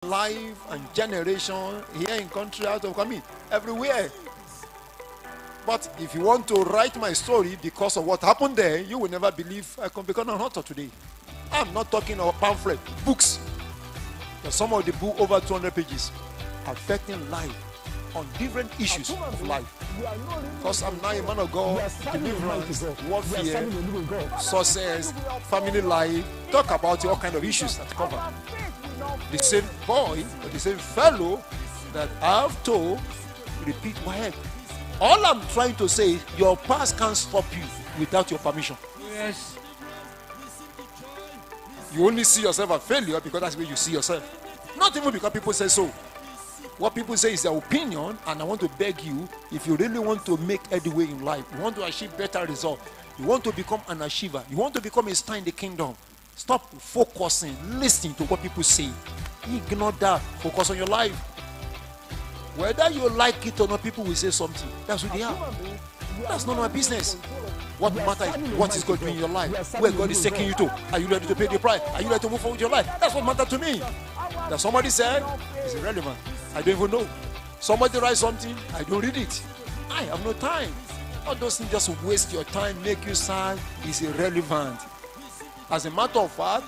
life and generation here in country, out of everywhere. But if you want to write my story because of what happened there, you will never believe I can become an author today. I'm not talking about pamphlet, books. There's some of the book over 200 pages affecting life on different issues of life. Because I'm now a man of God, deliverance, warfare, success, family life. Talk about all kind of issues that cover. The same boy or the same fellow that I have to repeat my head. All I'm trying to say is your past can't stop you without your permission. Yes. You only see yourself as failure because that's where you see yourself. Not even because people say so. What people say is their opinion, and I want to beg you, if you really want to make headway in life, you want to achieve better results, you want to become an achiever, you want to become a star in the kingdom, stop focusing, listening to what people say. Ignore that. Focus on your life. Whether you like it or not, people will say something. That's who they are. That's not my business. What matters is what is God doing in your life, where God is taking you to. Are you ready to pay the price? Are you ready to move forward with your life? That's what matters to me. That somebody said is irrelevant. I don't even know. Somebody writes something, I don't read it. I have no time. All those things just waste your time, make you sad, is irrelevant. As a matter of fact,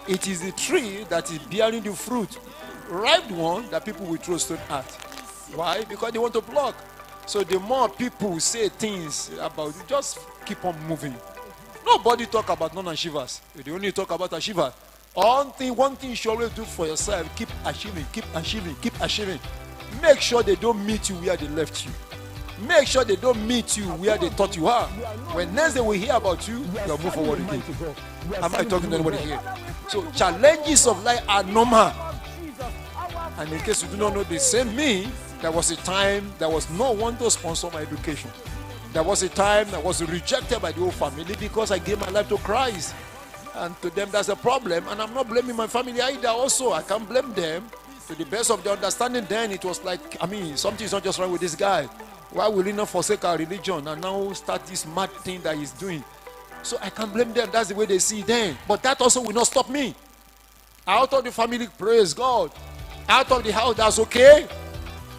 it is the tree that is bearing the fruit, ripe one, that people will throw stone at. Why? Because they want to block. So the more people say things about you, just keep on moving. Nobody talk about non-achievers. They only talk about achievers. One thing you should always do for yourself, keep achieving, keep achieving, keep achieving. Make sure they don't meet you where they left you. Make sure they don't meet you where they thought you are. When next they will hear about you, you'll move forward again. Am I talking to anybody here? So challenges of life are normal. And in case you do not know, the same me, there was a time there was no one to sponsor my education. There was a time I was rejected by the whole family because I gave my life to Christ. And to them, that's a problem. And I'm not blaming my family either also. I can't blame them. To the best of their understanding then, it was like, something is not just wrong with this guy. Why will he not forsake our religion and now start this mad thing that he's doing? So I can't blame them. That's the way they see it then. But that also will not stop me. Out of the family, praise God. Out of the house, that's okay.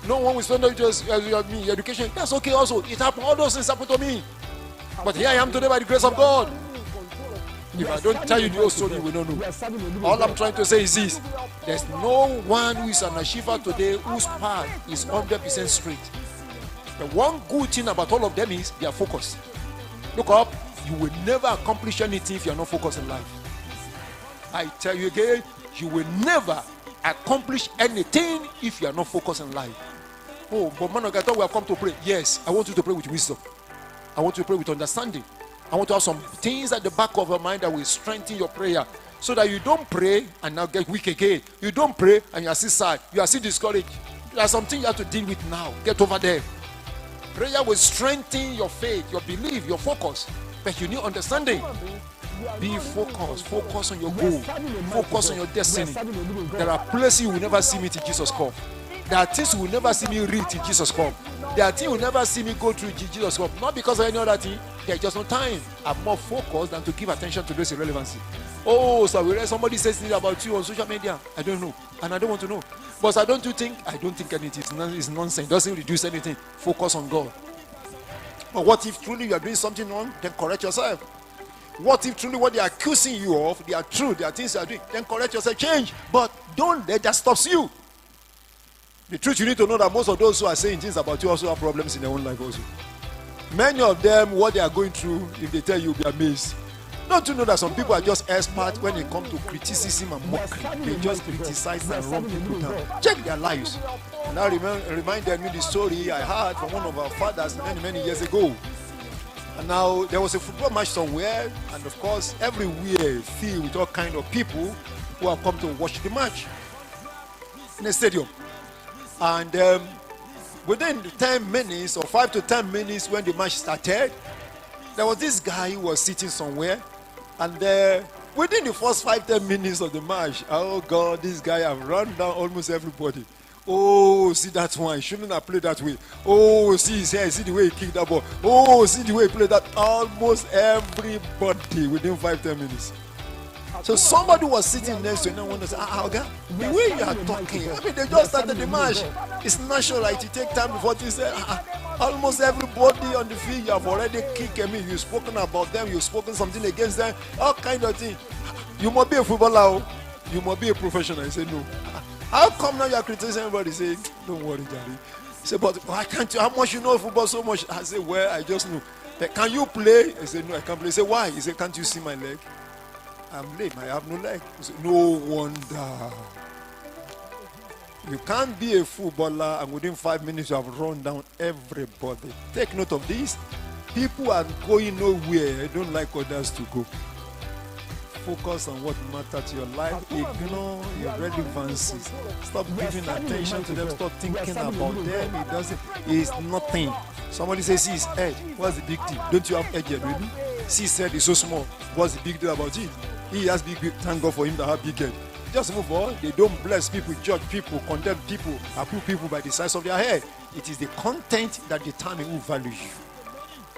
No one will spend your education. That's okay also. It happened. All those things happen to me. But here I am today by the grace of God. If I don't tell you the whole story, you will not know. All I'm trying to say is this. There's no one who is an achiever today whose path is 100% straight. The one good thing about all of them is they are focused. Look up. You will never accomplish anything if you are not focused in life. I tell you again, you will never accomplish anything if you are not focused in life. Oh, but man of God, I thought we have come to pray. Yes, I want you to pray with wisdom. I want you to pray with understanding. I want to have some things at the back of your mind that will strengthen your prayer, so that you don't pray and now get weak again. You don't pray and you are still sad. You are still discouraged. There are some things you have to deal with now. Get over there. Prayer will strengthen your faith, your belief, your focus. But you need understanding. Be focused. Focus on your goal. Focus on your destiny. There are places you will never see me till Jesus come. There are things you will never see me read till Jesus come. There are things you will never see me go through till Jesus come. Not because of any other thing. There's just no time. I'm more focused than to give attention to this irrelevancy. Oh, so somebody says things about you on social media. I don't know. And I don't want to know. But I don't think anything. It's nonsense. It doesn't reduce anything. Focus on God. But what if truly you are doing something wrong? Then correct yourself. What if truly what they are accusing you of, they are true, they are things you are doing? Then correct yourself, change. But don't let that stop you. The truth, you need to know that most of those who are saying things about you also have problems in their own life also. Many of them, what they are going through, if they tell you, you'll be amazed. Don't you know that some people are just experts when it comes to criticism and mockery? They just criticize and run people down. Check their lives. And that reminded me the story I heard from one of our fathers many years ago. And now there was a football match somewhere, and of course everywhere filled with all kind of people who have come to watch the match in a stadium. And within 10 minutes or 5 to 10 minutes when the match started, there was this guy who was sitting somewhere, and within the first 5-10 minutes of the match, oh God, this guy have run down almost everybody. Oh, see that one, shouldn't have played that way. Oh, see his hair, see the way he kicked that ball. Oh, see the way he played that. Almost everybody within 5-10 minutes. So somebody was sitting next to him and wanted to say, okay, the way you are talking, I mean, they just started the match. It's natural, like to take time before you say, almost everybody on the field, you have already kicked me. You've spoken about them, you've spoken something against them, all kind of things. You must be a footballer, you must be a professional. I say, no. How come now you are criticizing everybody? Say, don't worry, Jerry. Say, but why can't you? How much you know football so much? I say, well, I just know. Can you play? I say, no, I can't play. I say, why? He said, can't you see my leg? I'm lame. I have no leg. He said, no wonder. You can't be a footballer and within 5 minutes you have run down everybody. Take note of this. People are going nowhere. I don't like others to go. Focus on what matters to your life. Ignore irrelevancies. Stop giving attention to them. Stop thinking about them. It's nothing. Somebody says, see his head. What's the big deal? Don't you have head yet, really? See his head is so small. What's the big deal about it? He has big. Thank God for him to have big head. Just move on. They don't bless people, judge people, condemn people, approve people by the size of their head. It is the content that determines who values you.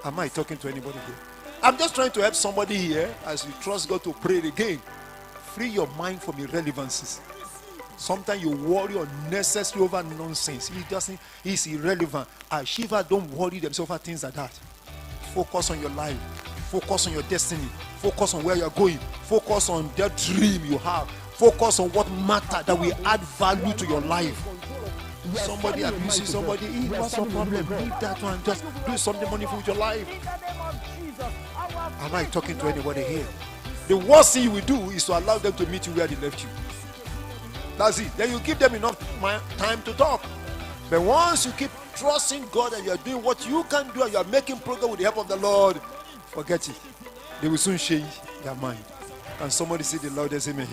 Am I talking to anybody here? I'm just trying to help somebody here as you trust God to pray again. Free your mind from irrelevancies. Sometimes you worry unnecessarily over nonsense. It's irrelevant. Shiva don't worry themselves over things like that. Focus on your life. Focus on your destiny. Focus on where you're going. Focus on that dream you have. Focus on what matters that will add value to your life. Somebody abuses somebody, what's your problem? Leave that one. Just do something wonderful with your life. Am I talking to anybody here? The worst thing you will do is to allow them to meet you where they left you. That's it. Then you give them enough time to talk. But once you keep trusting God and you are doing what you can do and you are making progress with the help of the Lord, forget it. They will soon change their mind. Can somebody say the loudest amen?